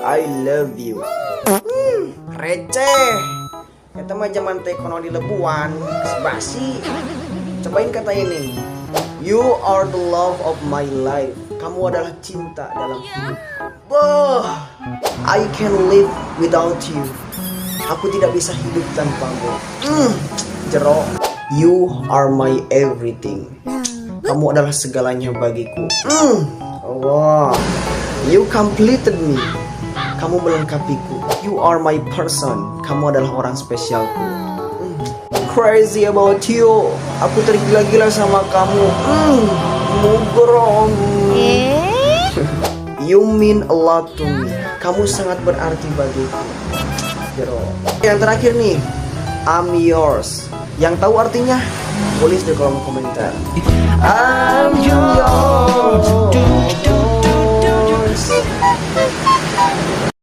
I love you. Receh. Kita mah zaman tekono di lebuan, basi. Cobain kata ini. You are the love of my life. Kamu adalah cinta dalam hidup. Wah, I can live without you. Aku tidak bisa hidup tanpamu. Jero. You are my everything. Kamu adalah segalanya bagiku. Wow. You completed me. Kamu melengkapiku. You are my person. Kamu adalah orang spesialku. Crazy about you. Aku tergila-gila sama kamu. Mugrom. You mean a lot to me. Kamu sangat berarti bagiku. Jero. Yang terakhir nih, I'm yours. Yang tahu artinya? Tulis di kolom komentar. I'm yours.